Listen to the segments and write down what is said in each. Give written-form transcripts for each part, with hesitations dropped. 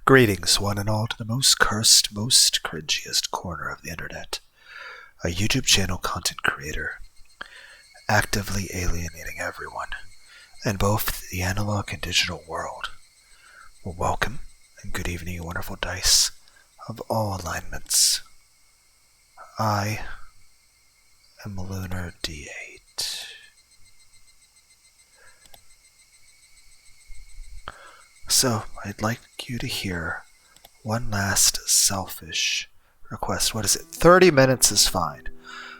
Greetings, one and all, to the most cursed, most cringiest corner of the internet. A YouTube channel content creator, actively alienating everyone in both the analog and digital world. Well, welcome and good evening, you wonderful dice of all alignments. I am Lunar D8. So, I'd like you to hear one last selfish request. What is it? 30 minutes is fine.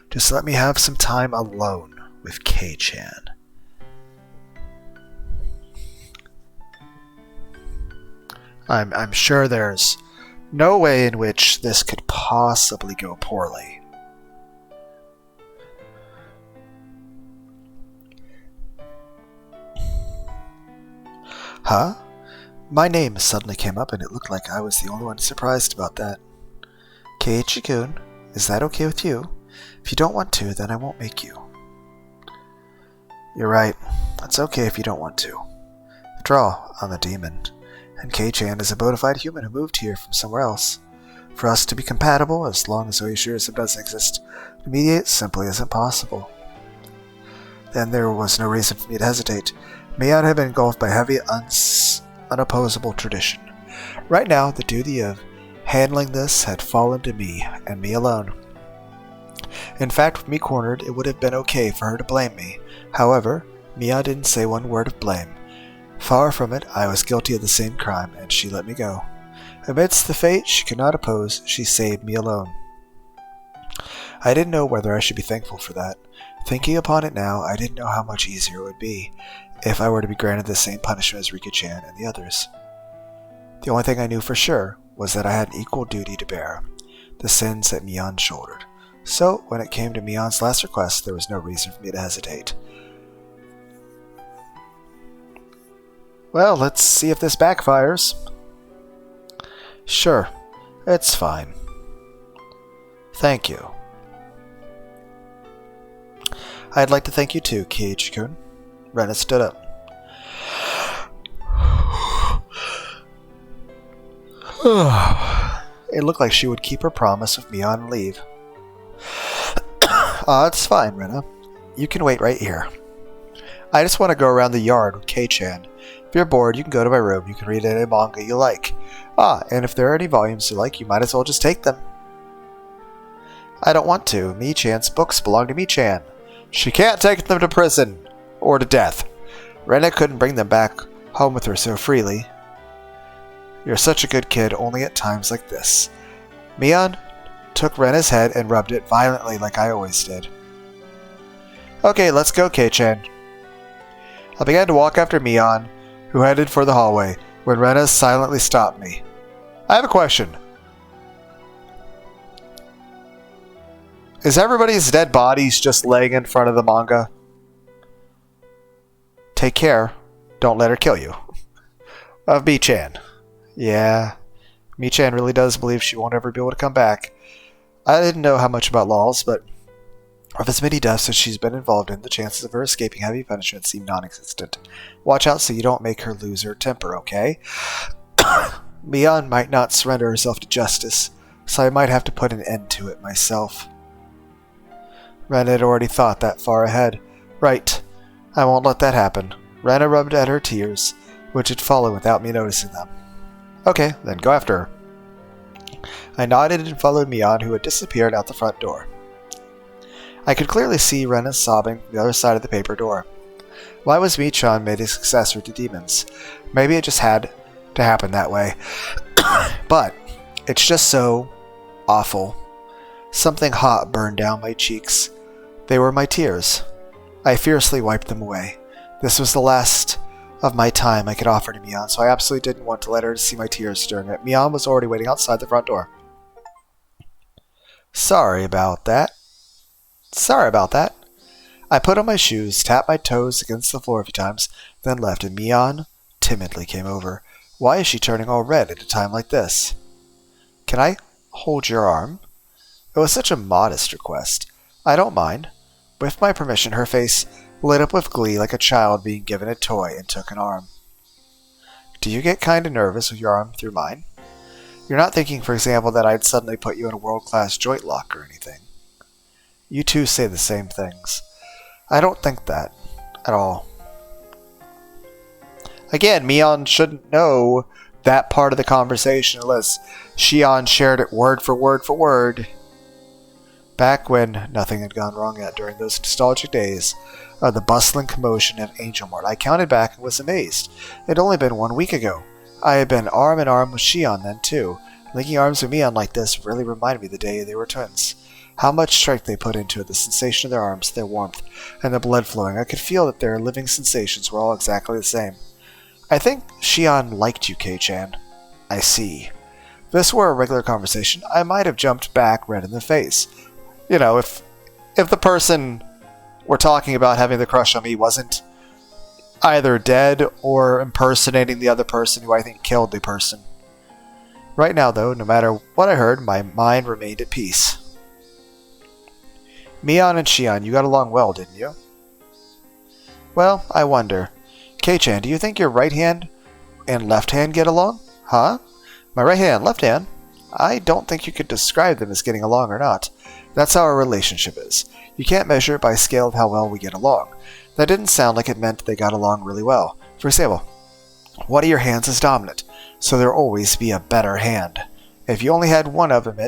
Just let me have some time alone with K-chan. I'm sure there's no way in which this could possibly go poorly. Huh? My name suddenly came up and it looked like I was the only one surprised about that. Keiichi-kun, is that okay with you? If you don't want to, then I won't make you. You're right. It's okay if you don't want to. After all, I'm a demon, and Kei-chan is a bona fide human who moved here from somewhere else. For us to be compatible, as long as Oishirism doesn't exist, to mediate simply isn't possible. Then there was no reason for me to hesitate. Mion had been engulfed by heavy, unopposable tradition. Right now, the duty of handling this had fallen to me, and me alone. In fact, with me cornered, it would have been okay for her to blame me. However, Mia didn't say one word of blame. Far from it, I was guilty of the same crime, and she let me go. Amidst the fate she could not oppose, she saved me alone. I didn't know whether I should be thankful for that. Thinking upon it now, I didn't know how much easier it would be if I were to be granted the same punishment as Rika-chan and the others. The only thing I knew for sure was that I had an equal duty to bear, the sins that Mion shouldered. So, when it came to Mion's last request, there was no reason for me to hesitate. Well, let's see if this backfires. Sure, it's fine. Thank you. I'd like to thank you too, Keiichi-kun. Rena stood up. It looked like she would keep her promise with Mion and leave. It's fine, Rena. You can wait right here. I just want to go around the yard with Kei-chan. If you're bored, you can go to my room. You can read any manga you like. And if there are any volumes you like, you might as well just take them. I don't want to. Mi-chan's books belong to Mi-chan. She can't take them to prison. Or to death. Rena couldn't bring them back home with her so freely. You're such a good kid, only at times like this. Mion took Rena's head and rubbed it violently like I always did. Okay, let's go, Kei-chan. I began to walk after Mion, who headed for the hallway, when Rena silently stopped me. I have a question. Is everybody's dead bodies just laying in front of the manga? Take care. Don't let her kill you. Of Mi-chan. Yeah, Mi-chan really does believe she won't ever be able to come back. I didn't know how much about laws, but of as many deaths as she's been involved in, the chances of her escaping heavy punishment seem non-existent. Watch out so you don't make her lose her temper, okay? Mion might not surrender herself to justice, so I might have to put an end to it myself. Rena had already thought that far ahead. Right. I won't let that happen. Rena rubbed at her tears, which had fallen without me noticing them. Okay, then go after her. I nodded and followed Mion, who had disappeared out the front door. I could clearly see Rena sobbing from the other side of the paper door. Why was Mi-chan made a successor to demons? Maybe it just had to happen that way. But it's just so awful. Something hot burned down my cheeks. They were my tears. I fiercely wiped them away. This was the last of my time I could offer to Mion, so I absolutely didn't want to let her see my tears during it. Mion was already waiting outside the front door. Sorry about that. I put on my shoes, tapped my toes against the floor a few times, then left, and Mion timidly came over. Why is she turning all red at a time like this? Can I hold your arm? It was such a modest request. I don't mind. With my permission, her face lit up with glee like a child being given a toy and took an arm. Do you get kinda nervous with your arm through mine? You're not thinking, for example, that I'd suddenly put you in a world-class joint lock or anything. You two say the same things. I don't think that at all. Again, Mion shouldn't know that part of the conversation unless Shion shared it word for word for word. Back when nothing had gone wrong yet during those nostalgic days of the bustling commotion of Angel Mart, I counted back and was amazed. It had only been 1 week ago. I had been arm in arm with Shion then, too. Linking arms with Mion like this really reminded me of the day they were twins. How much strength they put into it, the sensation of their arms, their warmth, and the blood flowing. I could feel that their living sensations were all exactly the same. I think Shion liked you, Kei-chan. I see. If this were a regular conversation, I might have jumped back red in the face. You know, if the person we're talking about having the crush on me wasn't either dead or impersonating the other person who I think killed the person. Right now, though, no matter what I heard, my mind remained at peace. Mion and Shion, you got along well, didn't you? Well, I wonder. Kei-chan, do you think your right hand and left hand get along? Huh? My right hand, left hand? I don't think you could describe them as getting along or not. That's how our relationship is. You can't measure it by a scale of how well we get along. That didn't sound like it meant they got along really well. For example, one of your hands is dominant, so there'll always be a better hand. If you only had one of them,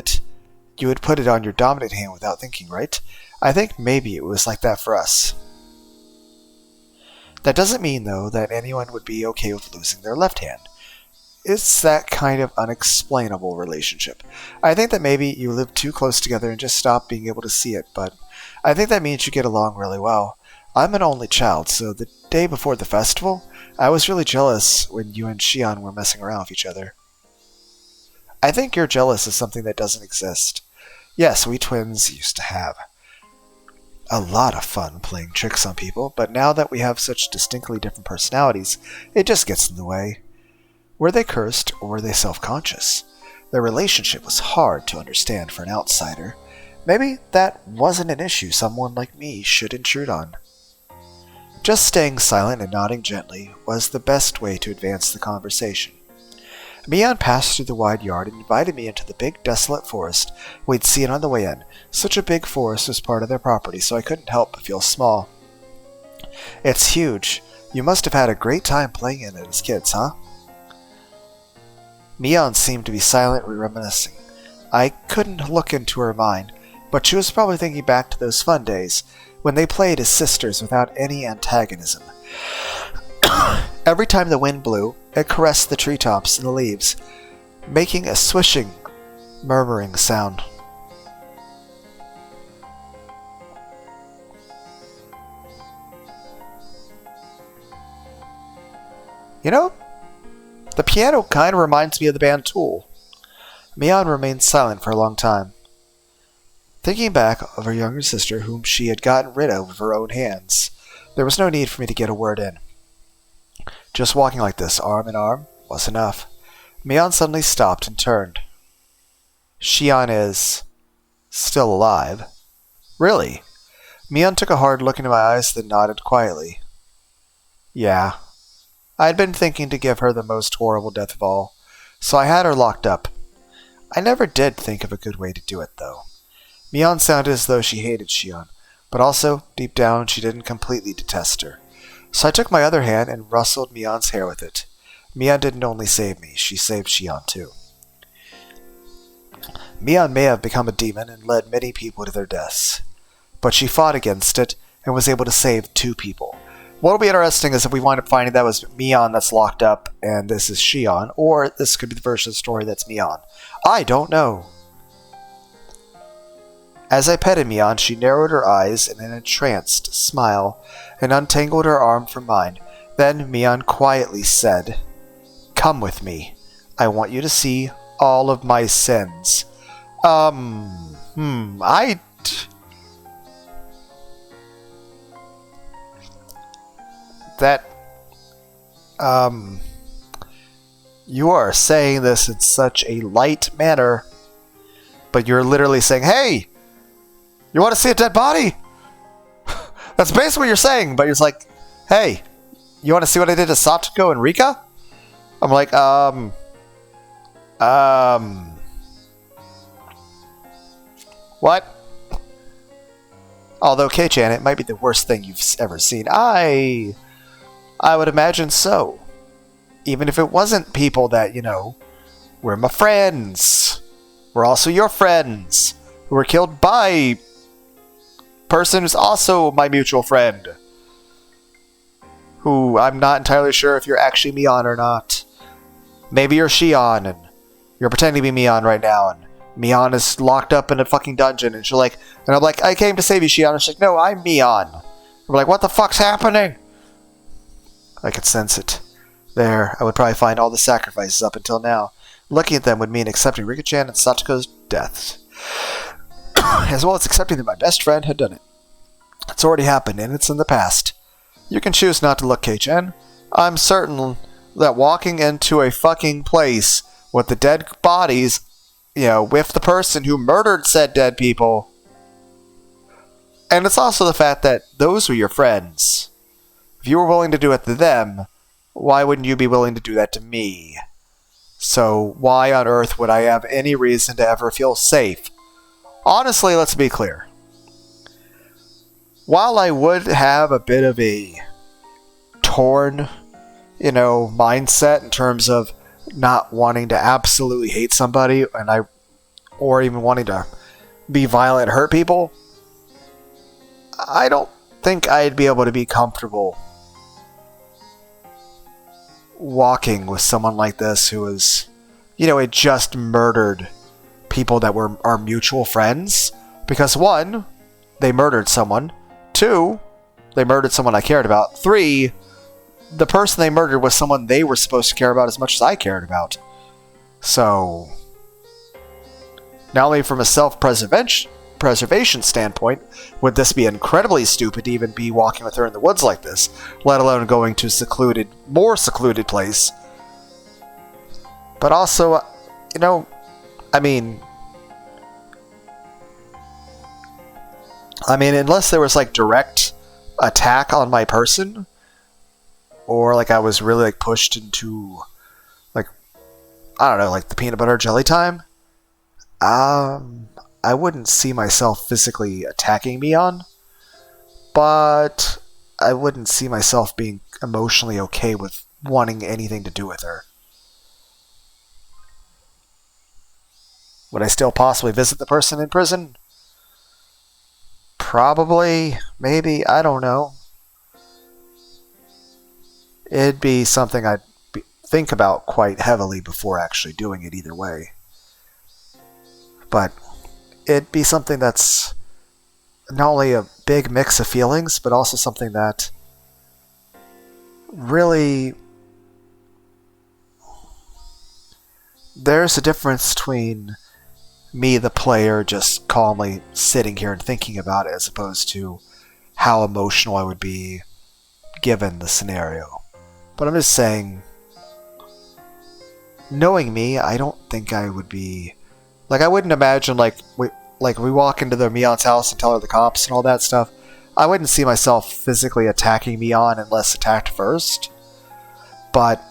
you would put it on your dominant hand without thinking, right? I think maybe it was like that for us. That doesn't mean, though, that anyone would be okay with losing their left hand. It's that kind of unexplainable relationship. I think that maybe you live too close together and just stop being able to see it, but I think that means you get along really well. I'm an only child, so the day before the festival, I was really jealous when you and Shion were messing around with each other. I think you're jealous of something that doesn't exist. Yes, we twins used to have a lot of fun playing tricks on people, but now that we have such distinctly different personalities, it just gets in the way. Were they cursed, or were they self-conscious? Their relationship was hard to understand for an outsider. Maybe that wasn't an issue someone like me should intrude on. Just staying silent and nodding gently was the best way to advance the conversation. Mion passed through the wide yard and invited me into the big, desolate forest we'd seen on the way in. Such a big forest was part of their property, so I couldn't help but feel small. It's huge. You must have had a great time playing in it as kids, huh? Mion seemed to be silently reminiscing. I couldn't look into her mind, but she was probably thinking back to those fun days when they played as sisters without any antagonism. Every time the wind blew, it caressed the treetops and the leaves, making a swishing, murmuring sound. You know, the piano kind of reminds me of the band Tool. Mion remained silent for a long time, thinking back of her younger sister whom she had gotten rid of with her own hands. There was no need for me to get a word in. Just walking like this, arm in arm, was enough. Mion suddenly stopped and turned. Shion is still alive. Really? Mion took a hard look into my eyes, then nodded quietly. Yeah. I had been thinking to give her the most horrible death of all, so I had her locked up. I never did think of a good way to do it, though. Mion sounded as though she hated Shion, but also, deep down, she didn't completely detest her. So I took my other hand and rustled Mion's hair with it. Mion didn't only save me, she saved Shion too. Mion may have become a demon and led many people to their deaths, but she fought against it and was able to save 2 people. What'll be interesting is if we wind up finding that was Mion that's locked up and this is Shion, or this could be the version of the story that's Mion. I don't know. As I petted Mion, she narrowed her eyes in an entranced smile and untangled her arm from mine. Then Mion quietly said, "Come with me. I want you to see all of my sins." You are saying this in such a light manner, but you're literally saying, hey, you want to see a dead body? That's basically what you're saying, but you're like, hey, you want to see what I did to Satoko and Rika? I'm like, What? Although, Kei-chan, it might be the worst thing you've ever seen. I would imagine so. Even if it wasn't people that, were my friends. Were also your friends. Who were killed by person who's also my mutual friend. Who I'm not entirely sure if you're actually Mion or not. Maybe you're Shion and you're pretending to be Mion right now, and Mion is locked up in a fucking dungeon, and I'm like, I came to save you, Shion. And she's like, no, I'm Mion. We're like, what the fuck's happening? I could sense it. There, I would probably find all the sacrifices up until now. Looking at them would mean accepting Rika-chan and Satoko's deaths. As well as accepting that my best friend had done it. It's already happened, and it's in the past. You can choose not to look, Kei-chan. I'm certain that walking into a fucking place with the dead bodies, with the person who murdered said dead people. And it's also the fact that those were your friends. If you were willing to do it to them, why wouldn't you be willing to do that to me? So why on earth would I have any reason to ever feel safe? Honestly, let's be clear. While I would have a bit of a torn, mindset in terms of not wanting to absolutely hate somebody or even wanting to be violent and hurt people, I don't think I'd be able to be comfortable walking with someone like this who is, had just murdered people that were our mutual friends. Because 1, they murdered someone. 2, they murdered someone I cared about. 3, the person they murdered was someone they were supposed to care about as much as I cared about. So, not only from a self-preservation standpoint would this be incredibly stupid to even be walking with her in the woods like this, let alone going to a more secluded place. But also, unless there was direct attack on my person, or I was really pushed into the peanut butter jelly time, I wouldn't see myself physically attacking Mion, but I wouldn't see myself being emotionally okay with wanting anything to do with her. Would I still possibly visit the person in prison? Probably, maybe, I don't know. It'd be something I'd think about quite heavily before actually doing it either way. But it'd be something that's not only a big mix of feelings, but also something that really... There's a difference between me, the player, just calmly sitting here and thinking about it, as opposed to how emotional I would be given the scenario. But I'm just saying, knowing me, I don't think I would be... I wouldn't imagine, we walk into the Mion's house and tell her the cops and all that stuff. I wouldn't see myself physically attacking Mion unless attacked first. But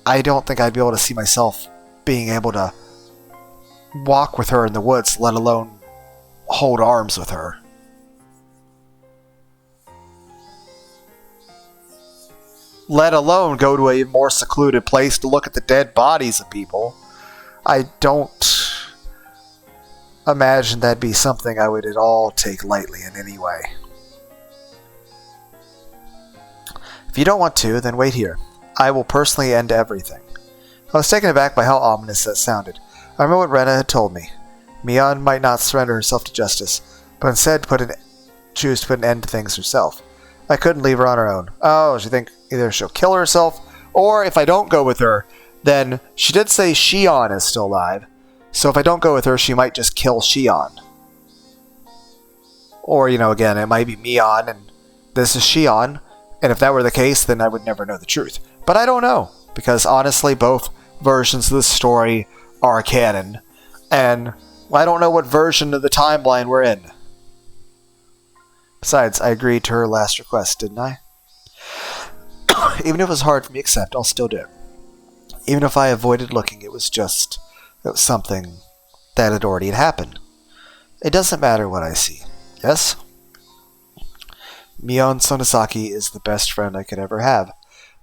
I don't think I'd be able to see myself being able to walk with her in the woods, let alone hold arms with her. Let alone go to a more secluded place to look at the dead bodies of people. I don't imagine that'd be something I would at all take lightly in any way. If you don't want to, then wait here. I will personally end everything. I was taken aback by how ominous that sounded. I remember what Rena had told me. Mion might not surrender herself to justice, but instead choose to put an end to things herself. I couldn't leave her on her own. Oh, she think either she'll kill herself, or if I don't go with her, then she did say Shion is still alive. So if I don't go with her, she might just kill Shion. Or, again, it might be Mion and this is Shion. And if that were the case, then I would never know the truth. But I don't know, because honestly, both versions of the story are canon. And I don't know what version of the timeline we're in. Besides, I agreed to her last request, didn't I? Even if it was hard for me to accept, I'll still do it. Even if I avoided looking, it was something that had already happened. It doesn't matter what I see. Yes? Mion Sonozaki is the best friend I could ever have.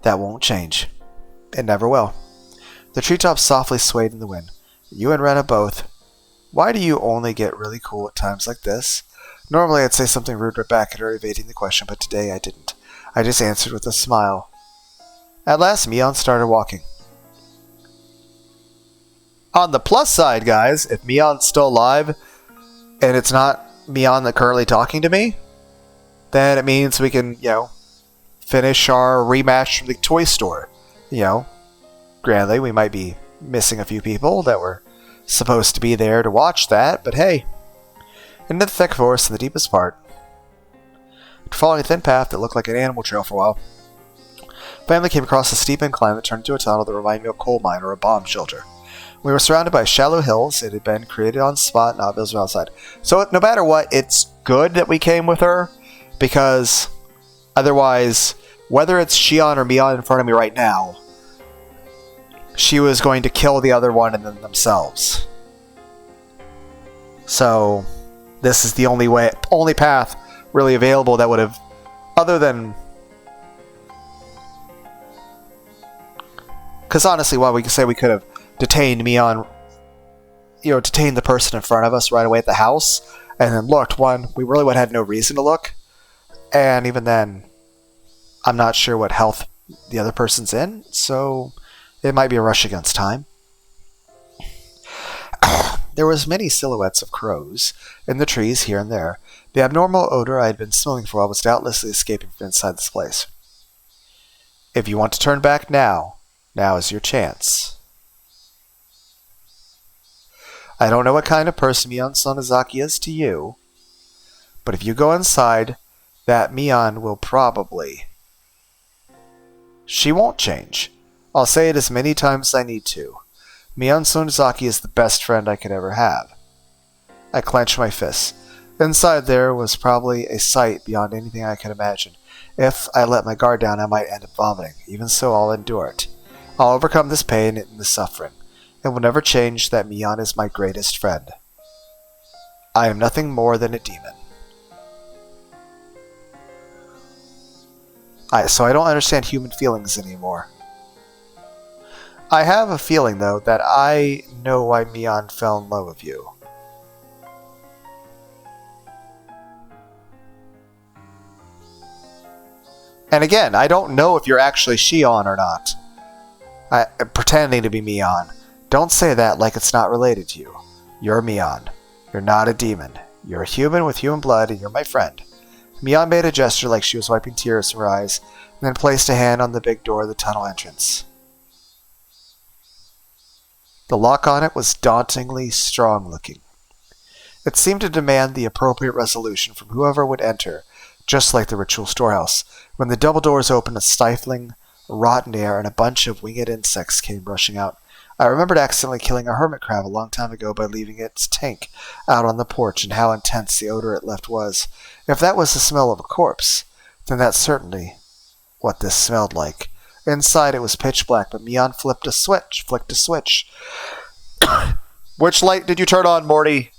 That won't change. It never will. The treetops softly swayed in the wind. You and Rena both. Why do you only get really cool at times like this? Normally I'd say something rude right back at her, evading the question, but today I didn't. I just answered with a smile. At last, Mion started walking. On the plus side, guys, if Mion's still alive, and it's not Mion that currently talking to me, then it means we can, finish our rematch from the toy store. Granted, we might be missing a few people that were supposed to be there to watch that, but hey. In the thick forest in the deepest part, following a thin path that looked like an animal trail for a while, family came across a steep incline that turned into a tunnel that reminded me of a coal mine or a bomb shelter. We were surrounded by shallow hills. It had been created on spot, not visible outside. So no matter what, it's good that we came with her, because otherwise, whether it's Shion or Mion in front of me right now, she was going to kill the other one and then themselves. So this is the only path really available that would have, other than, because honestly, while we could say we could have detained Mion, detained the person in front of us right away at the house, and then looked, we really would have had no reason to look, and even then, I'm not sure what health the other person's in, so it might be a rush against time. There was many silhouettes of crows in the trees here and there. The abnormal odor I had been smelling for a while was doubtlessly escaping from inside this place. If you want to turn back now is your chance. I don't know what kind of person Mion Sonozaki is to you, but if you go inside, that Mion will probably... She won't change. I'll say it as many times as I need to. Mion Sonozaki is the best friend I could ever have. I clenched my fists. Inside there was probably a sight beyond anything I could imagine. If I let my guard down, I might end up vomiting. Even so, I'll endure it. I'll overcome this pain and this suffering. It will never change that Mion is my greatest friend. I am nothing more than a demon. So I don't understand human feelings anymore. I have a feeling, though, that I know why Mion fell in love with you. And again, I don't know if you're actually Shion or not. I'm pretending to be Mion. Don't say that like it's not related to you. You're Mion. You're not a demon. You're a human with human blood, and you're my friend. Mion made a gesture like she was wiping tears from her eyes, and then placed a hand on the big door of the tunnel entrance. The lock on it was dauntingly strong-looking. It seemed to demand the appropriate resolution from whoever would enter, just like the ritual storehouse. When the double doors opened, a stifling, rotten air and a bunch of winged insects came rushing out. I remembered accidentally killing a hermit crab a long time ago by leaving its tank out on the porch, and how intense the odor it left was. If that was the smell of a corpse, then that's certainly what this smelled like. Inside it was pitch black, but Mion flicked a switch. Which light did you turn on, Morty?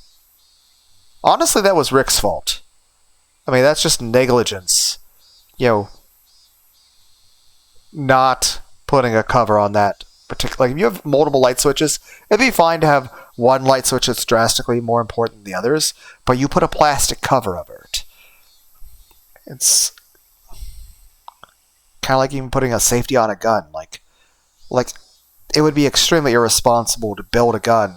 Honestly, that was Rick's fault. I mean, that's just negligence. Not putting a cover on that particular... Like, if you have multiple light switches, it'd be fine to have one light switch that's drastically more important than the others, but you put a plastic cover over it. It's kind of like even putting a safety on a gun. Like it would be extremely irresponsible to build a gun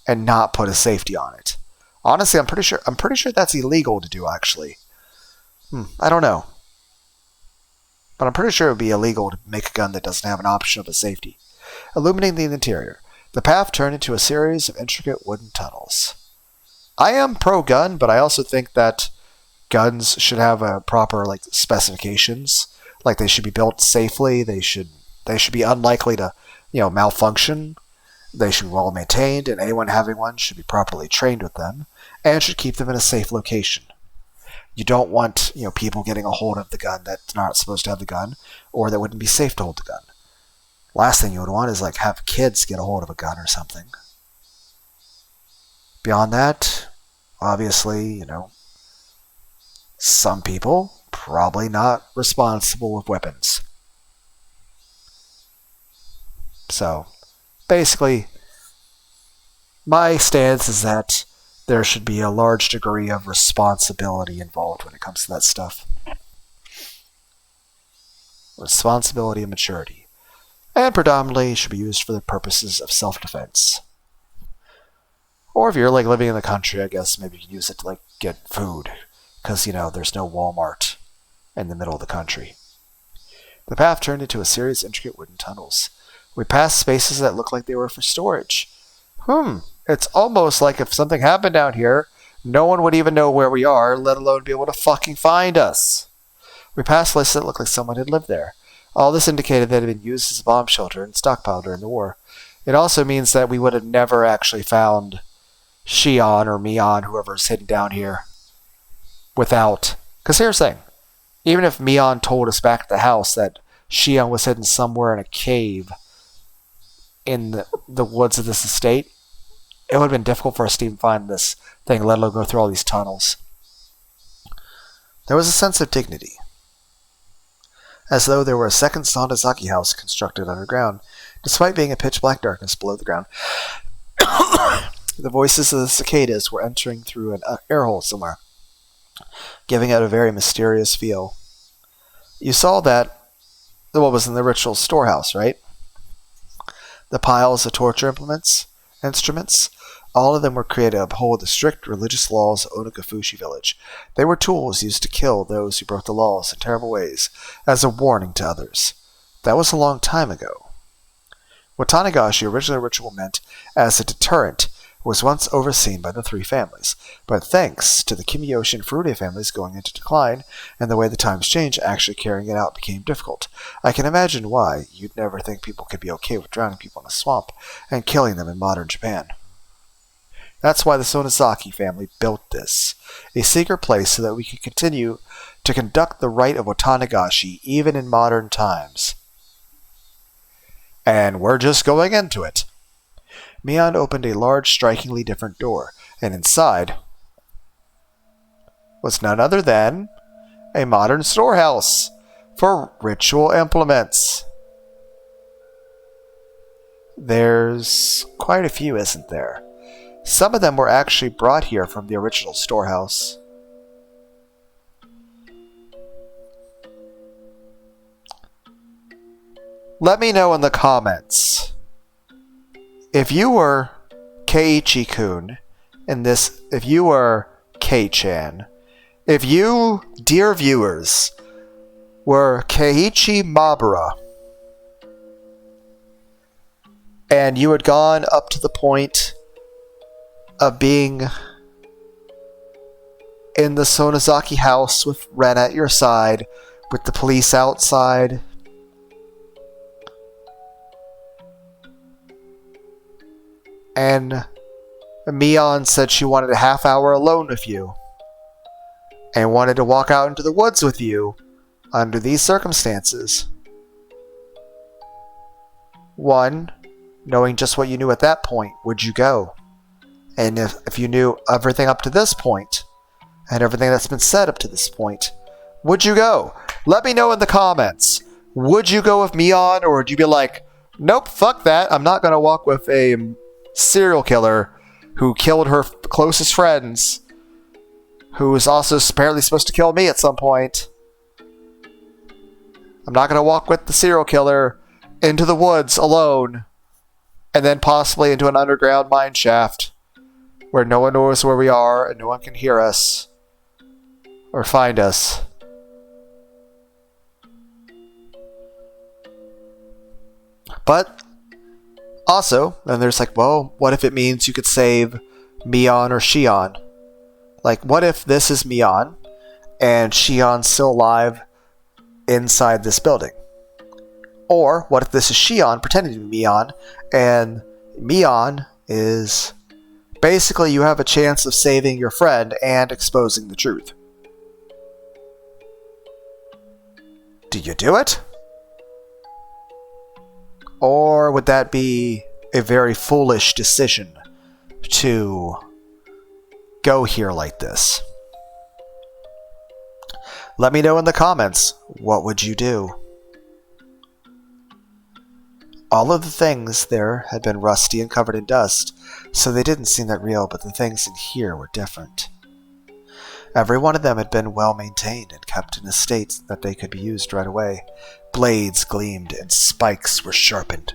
and not put a safety on it. Honestly, I'm pretty sure that's illegal to do, actually. I don't know. But I'm pretty sure it would be illegal to make a gun that doesn't have an option of a safety. Illuminating the interior, the path turned into a series of intricate wooden tunnels. I am pro-gun, but I also think that guns should have a proper specifications. Like, they should be built safely. They should be unlikely to, malfunction. They should be well maintained, and anyone having one should be properly trained with them, and should keep them in a safe location. You don't want, people getting a hold of the gun that's not supposed to have the gun, or that wouldn't be safe to hold the gun. Last thing you would want is like have kids get a hold of a gun or something. Beyond that, obviously, some people probably not responsible with weapons. So, basically, my stance is that there should be a large degree of responsibility involved when it comes to that stuff. Responsibility and maturity. And predominantly should be used for the purposes of self-defense. Or if you're like living in the country, I guess maybe you can use it to like get food. Because, there's no Walmart in the middle of the country. The path turned into a series of intricate wooden tunnels. We passed spaces that looked like they were for storage. It's almost like if something happened down here, no one would even know where we are, let alone be able to fucking find us. We passed places that looked like someone had lived there. All this indicated that it had been used as a bomb shelter and stockpiled during the war. It also means that we would have never actually found Shion or Mion, whoever's hidden down here, without... Because here's the thing. Even if Mion told us back at the house that Shion was hidden somewhere in a cave in the woods of this estate, it would have been difficult for us to even find this thing, let alone go through all these tunnels. There was a sense of dignity, as though there were a second Sonozaki house constructed underground, despite being a pitch-black darkness below the ground. The voices of the cicadas were entering through an air hole somewhere, giving it a very mysterious feel. You saw that what was in the ritual storehouse, right? The piles of torture instruments, all of them were created to uphold the strict religious laws of Onagafushi village. They were tools used to kill those who broke the laws in terrible ways, as a warning to others. That was a long time ago. What Tanagashi originally ritual meant as a deterrent was once overseen by the three families, but thanks to the Kimiyoshi and Furude families going into decline, and the way the times changed, actually carrying it out became difficult. I can imagine why you'd never think people could be okay with drowning people in a swamp and killing them in modern Japan. That's why the Sonozaki family built this, a secret place so that we could continue to conduct the rite of Otanagashi even in modern times. And we're just going into it. Mion opened a large, strikingly different door, and inside was none other than a modern storehouse for ritual implements. There's quite a few, isn't there? Some of them were actually brought here from the original storehouse. Let me know in the comments if you were Keiichi-kun in this, if you were Kei-chan, if you, dear viewers, were Keiichi Mabura, and you had gone up to the point of being in the Sonozaki house with Ren at your side, with the police outside, and Mion said she wanted a half hour alone with you, and wanted to walk out into the woods with you under these circumstances. One, knowing just what you knew at that point, would you go? And if you knew everything up to this point, and everything that's been said up to this point, would you go? Let me know in the comments. Would you go with Mion, or would you be like, nope, fuck that, I'm not going to walk with a serial killer who killed her closest friends, who was also apparently supposed to kill me at some point. I'm not going to walk with the serial killer into the woods alone, and then possibly into an underground mine shaft where no one knows where we are and no one can hear us or find us. But also, then there's like, well, what if it means you could save Mion or Shion? Like, what if this is Mion and Shion's still alive inside this building? Or what if this is Shion pretending to be Mion, and Mion is basically you have a chance of saving your friend and exposing the truth? Do you do it? Or would that be a very foolish decision to go here like this? Let me know in the comments, what would you do? All of the things there had been rusty and covered in dust, so they didn't seem that real, but the things in here were different. Every one of them had been well maintained and kept in a state that they could be used right away. Blades gleamed and spikes were sharpened.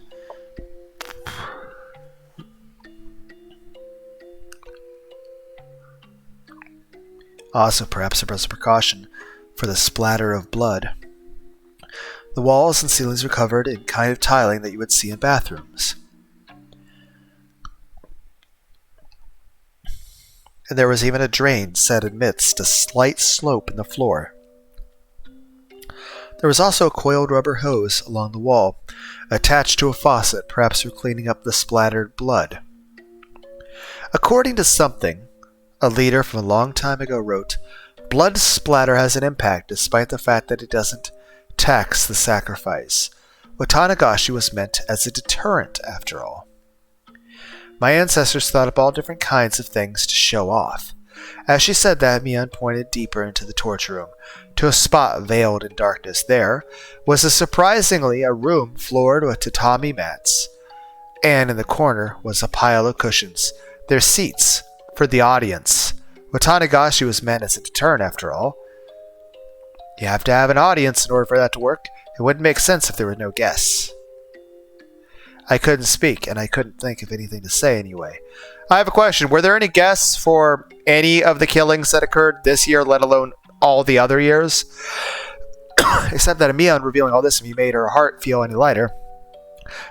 Also, perhaps there was a precaution for the splatter of blood. The walls and ceilings were covered in kind of tiling that you would see in bathrooms. And there was even a drain set amidst a slight slope in the floor. There was also a coiled rubber hose along the wall, attached to a faucet, perhaps for cleaning up the splattered blood. According to something a leader from a long time ago wrote, blood splatter has an impact despite the fact that it doesn't tax the sacrifice. Watanagashi was meant as a deterrent, after all. My ancestors thought up all different kinds of things to show off. As she said that, Mian pointed deeper into the torture room, to a spot veiled in darkness. There was a room floored with tatami mats, and in the corner was a pile of cushions. Their seats for the audience. Watanagashi was meant as a deterrent, after all. You have to have an audience in order for that to work. It wouldn't make sense if there were no guests. I couldn't speak, and I couldn't think of anything to say anyway. I have a question. Were there any guests for any of the killings that occurred this year, let alone all the other years? Except that Mian revealing all this to me made her heart feel any lighter.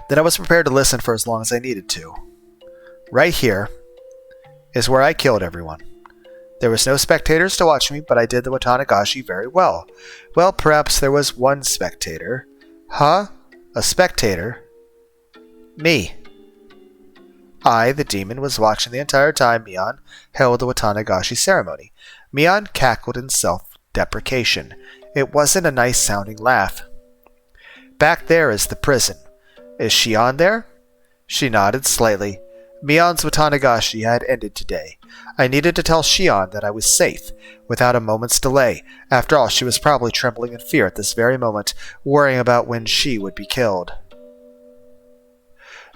Then I was prepared to listen for as long as I needed to. Right here is where I killed everyone. There was no spectators to watch me, but I did the Watanagashi very well. Well, perhaps there was one spectator. Huh? A spectator? Me. I, the demon, was watching the entire time Mian held the Watanagashi ceremony. Mian cackled in self-deprecation. It wasn't a nice-sounding laugh. Back there is the prison. Is Shion there? She nodded slightly. Mian's Watanagashi had ended today. I needed to tell Shion that I was safe, without a moment's delay. After all, she was probably trembling in fear at this very moment, worrying about when she would be killed.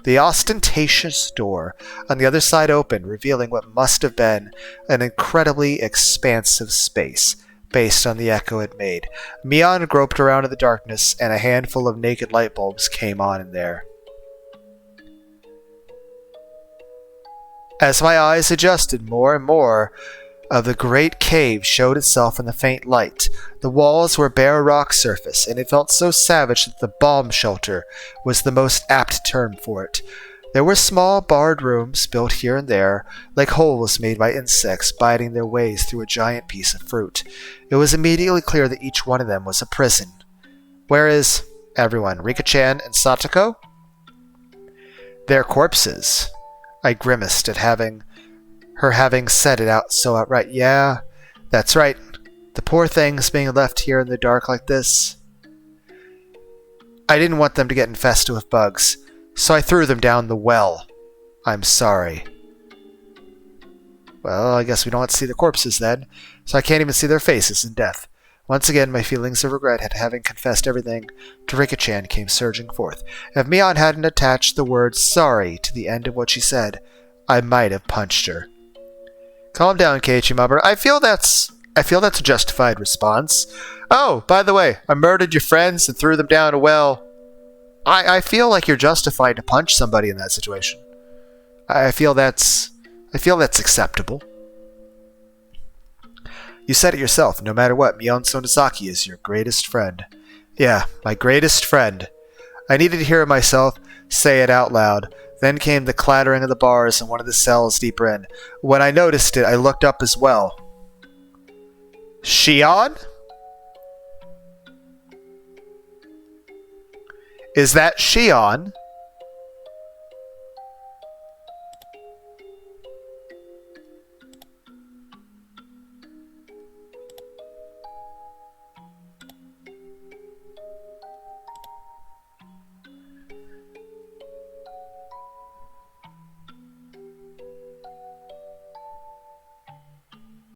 The ostentatious door on the other side opened, revealing what must have been an incredibly expansive space, based on the echo it made. Mian groped around in the darkness, and a handful of naked light bulbs came on in there. As my eyes adjusted, more and more of the great cave showed itself in the faint light. The walls were bare rock surface, and it felt so savage that the bomb shelter was the most apt term for it. There were small barred rooms built here and there, like holes made by insects biting their ways through a giant piece of fruit. It was immediately clear that each one of them was a prison. Where is everyone? Rika-chan and Satoko? Their corpses. I grimaced at her having said it out so outright. Yeah, that's right. The poor things being left here in the dark like this. I didn't want them to get infested with bugs, so I threw them down the well. I'm sorry. Well, I guess we don't want to see the corpses then, so I can't even see their faces in death. Once again, my feelings of regret at having confessed everything to Rika-chan came surging forth. If Mian hadn't attached the word sorry to the end of what she said, I might have punched her. Calm down, Keiichi-mama. I feel that's a justified response. Oh, by the way, I murdered your friends and threw them down a well. I feel like you're justified to punch somebody in that situation. I feel that's acceptable. You said it yourself. No matter what, Mion Sonosaki is your greatest friend. Yeah, my greatest friend. I needed to hear myself say it out loud. Then came the clattering of the bars in one of the cells deeper in. When I noticed it, I looked up as well. Shion? Is that Shion?